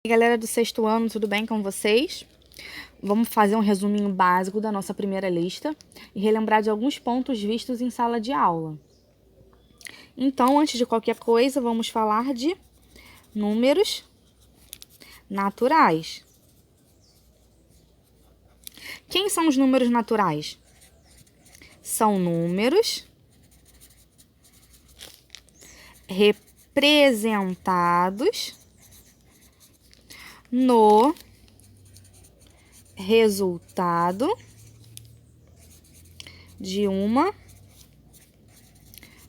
E aí, galera do sexto ano, tudo bem com vocês? Vamos fazer um resuminho básico da nossa primeira lista e relembrar de alguns pontos vistos em sala de aula. Então, antes de qualquer coisa, vamos falar de números naturais. Quem são os números naturais? São números representados no resultado de uma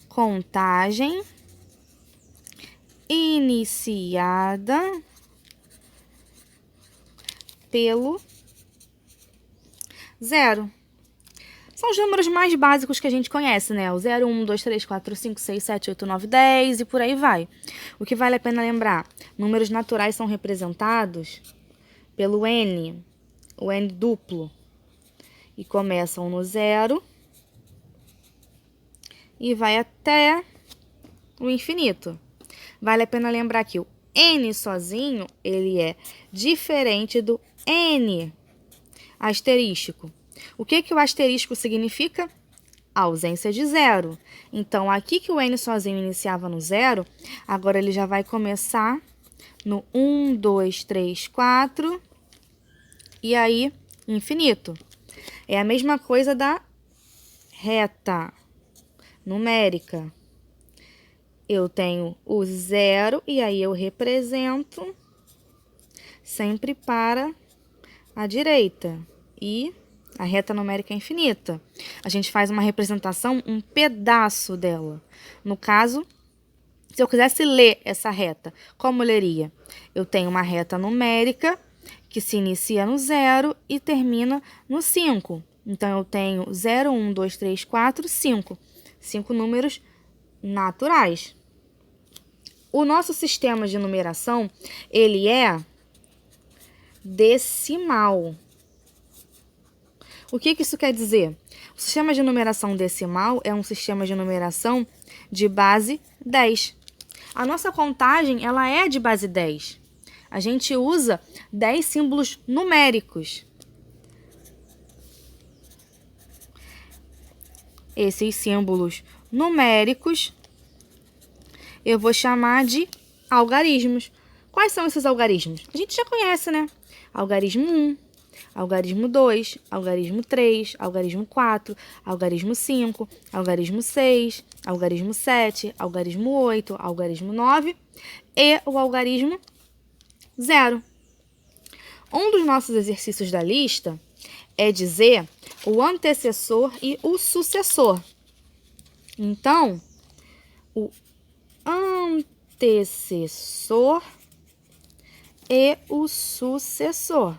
contagem iniciada pelo zero. São os números mais básicos que a gente conhece, né? O 0, 1, 2, 3, 4, 5, 6, 7, 8, 9, 10 e por aí vai. O que vale a pena lembrar? Números naturais são representados pelo N, o N duplo. E começam no 0 e vai até o infinito. Vale a pena lembrar que o N sozinho, ele é diferente do N asterístico. O que o asterístico significa? Ausência de zero. Então, aqui que o N sozinho iniciava no 0, agora ele já vai começar no 1, 2, 3, 4 e aí infinito. É a mesma coisa da reta numérica. Eu tenho o 0 e aí eu represento sempre para a direita. E a reta numérica é infinita. A gente faz uma representação, um pedaço dela. No caso, se eu quisesse ler essa reta, como eu leria? Eu tenho uma reta numérica que se inicia no 0 e termina no 5. Então, eu tenho 0, 1, 2, 3, 4, 5. 5 números naturais. O nosso sistema de numeração, ele é decimal. O que isso quer dizer? O sistema de numeração decimal é um sistema de numeração de base 10. A nossa contagem, ela é de base 10. A gente usa 10 símbolos numéricos. Esses símbolos numéricos eu vou chamar de algarismos. Quais são esses algarismos? A gente já conhece, né? Algarismo 1. Algarismo 2, algarismo 3, algarismo 4, algarismo 5, algarismo 6, algarismo 7, algarismo 8, algarismo 9 e o algarismo 0. Um dos nossos exercícios da lista é dizer o antecessor e o sucessor. Então, o antecessor e o sucessor.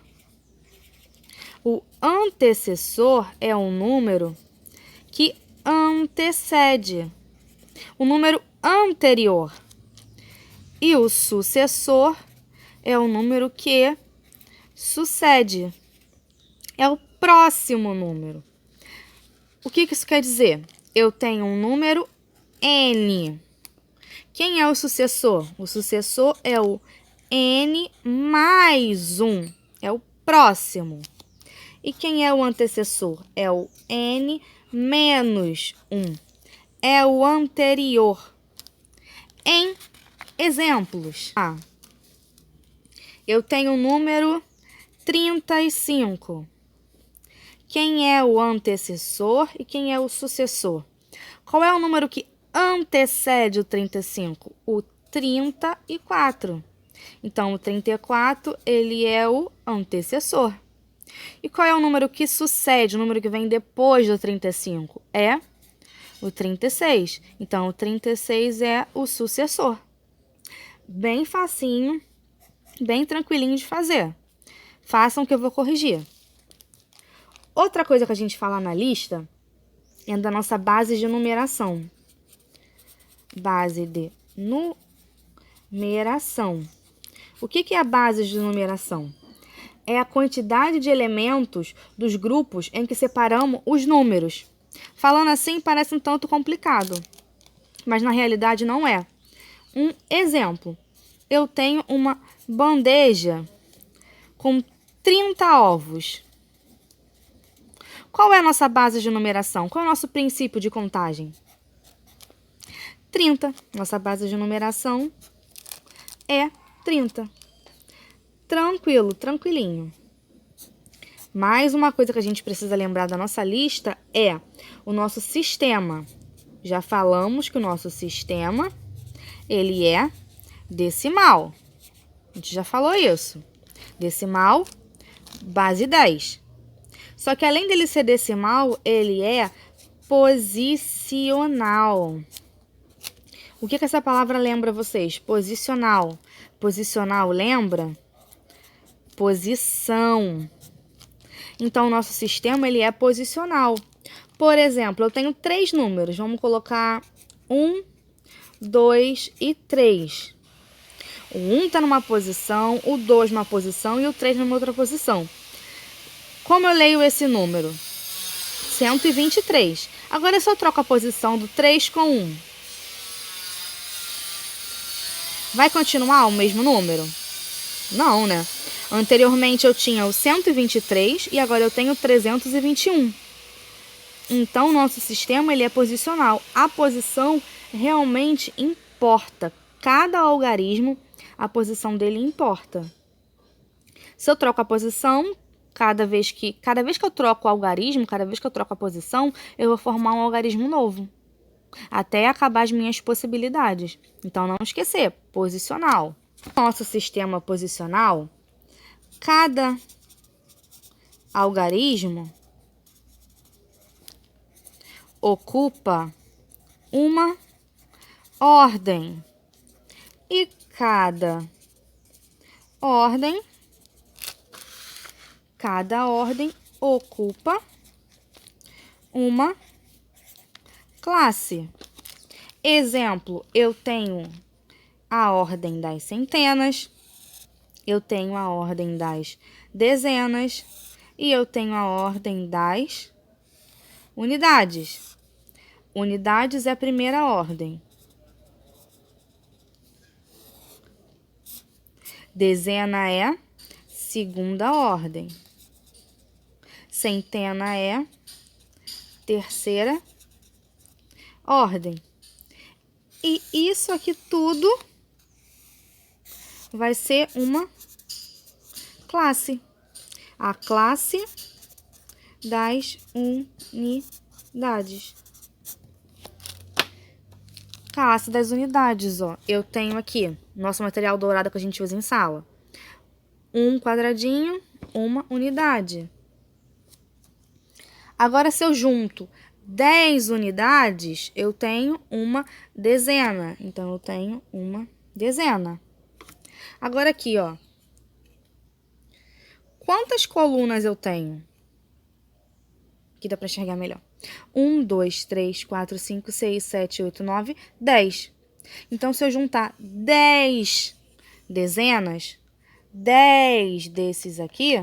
O antecessor é um número que antecede o número anterior. E o sucessor é o número que sucede. É o próximo número. O que isso quer dizer? Eu tenho um número N. Quem é o sucessor? O sucessor é o N mais 1. É o próximo. E quem é o antecessor? É o N menos 1. É o anterior. Em exemplos, eu tenho o número 35. Quem é o antecessor e quem é o sucessor? Qual é o número que antecede o 35? O 34. Então, o 34, ele é o antecessor. E qual é o número que sucede, o número que vem depois do 35? É o 36. Então, o 36 é o sucessor. Bem facinho, bem tranquilinho de fazer. Façam que eu vou corrigir. Outra coisa que a gente fala na lista é da nossa base de numeração. Base de numeração. O que é a base de numeração? É a quantidade de elementos dos grupos em que separamos os números. Falando assim, parece um tanto complicado, mas na realidade não é. Um exemplo, eu tenho uma bandeja com 30 ovos. Qual é a nossa base de numeração? Qual é o nosso princípio de contagem? 30. Nossa base de numeração é 30. Tranquilo, tranquilinho. Mais uma coisa que a gente precisa lembrar da nossa lista é o nosso sistema. Já falamos que o nosso sistema, ele é decimal. A gente já falou isso. Decimal, base 10. Só que além dele ser decimal, ele é posicional. O que essa palavra lembra vocês? Posicional. Posicional lembra? Posição. Então, o nosso sistema, ele é posicional. Por exemplo, eu tenho 3 números. Vamos colocar 1, 2 e 3. O 1 está numa posição, o 2 numa posição e o 3 numa outra posição. Como eu leio esse número? 123. Agora, se eu troco a posição do 3 com 1, vai continuar o mesmo número? Não, né? Anteriormente eu tinha o 123 e agora eu tenho o 321. Então, o nosso sistema, ele é posicional. A posição realmente importa. Cada algarismo, a posição dele importa. Se eu troco a posição, cada vez que eu troco o algarismo, cada vez que eu troco a posição, eu vou formar um algarismo novo, até acabar as minhas possibilidades. Então, não esquecer, posicional. Nosso sistema posicional, cada algarismo ocupa uma ordem. E cada ordem ocupa uma classe. Exemplo, eu tenho a ordem das centenas, eu tenho a ordem das dezenas e eu tenho a ordem das unidades. Unidades é a primeira ordem. Dezena é segunda ordem. Centena é terceira ordem. E isso aqui tudo vai ser uma classe. A classe das unidades. Classe das unidades, ó. Eu tenho aqui nosso material dourado que a gente usa em sala. Um quadradinho, uma unidade. Agora, se eu junto 10 unidades, eu tenho uma dezena. Então, eu tenho uma dezena. Agora aqui, ó. Quantas colunas eu tenho? Aqui dá para enxergar melhor. 1, 2, 3, 4, 5, 6, 7, 8, 9, 10. Então, se eu juntar 10 dezenas, 10 desses aqui,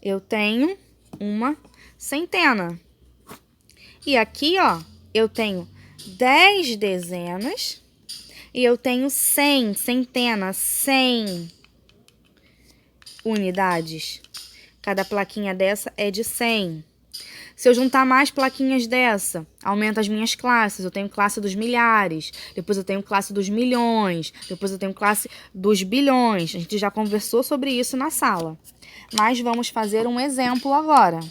eu tenho uma centena. E aqui, ó, eu tenho 10 dezenas e eu tenho 100, centenas, 100 unidades. Cada plaquinha dessa é de 100. Se eu juntar mais plaquinhas dessa, aumenta as minhas classes. Eu tenho classe dos milhares, depois eu tenho classe dos milhões, depois eu tenho classe dos bilhões. A gente já conversou sobre isso na sala. Mas vamos fazer um exemplo agora.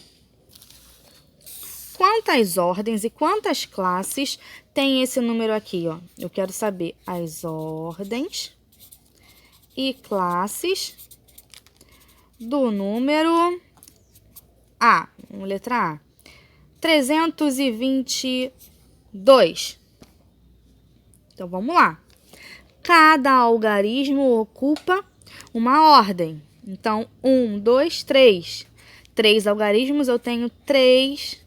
Quantas ordens e quantas classes tem esse número aqui, ó? Eu quero saber as ordens e classes do número A. Letra A. 322. Então, vamos lá. Cada algarismo ocupa uma ordem. Então, 1, 2, 3. 3 algarismos, eu tenho 3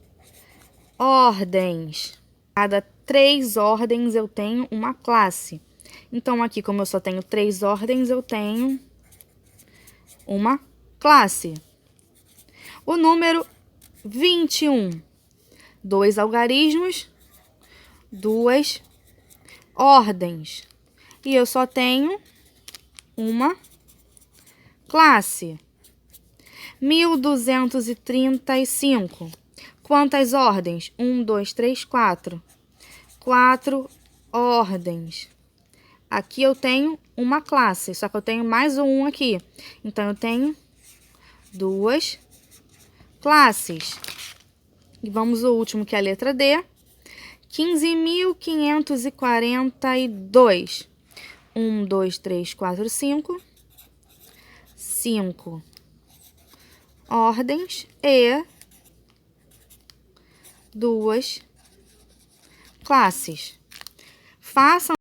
ordens. Cada 3 ordens, eu tenho uma classe. Então, aqui, como eu só tenho 3 ordens, eu tenho uma classe. O número 21. 2 algarismos, 2 ordens. E eu só tenho uma classe. 1235. Quantas ordens? 1, 2, 3, 4. 4 ordens. Aqui eu tenho uma classe, só que eu tenho mais um aqui. Então, eu tenho 2 classes. E vamos ao último, que é a letra D. 15.542. 1, 2, 3, 4, 5. 5 ordens e 2 classes. Façam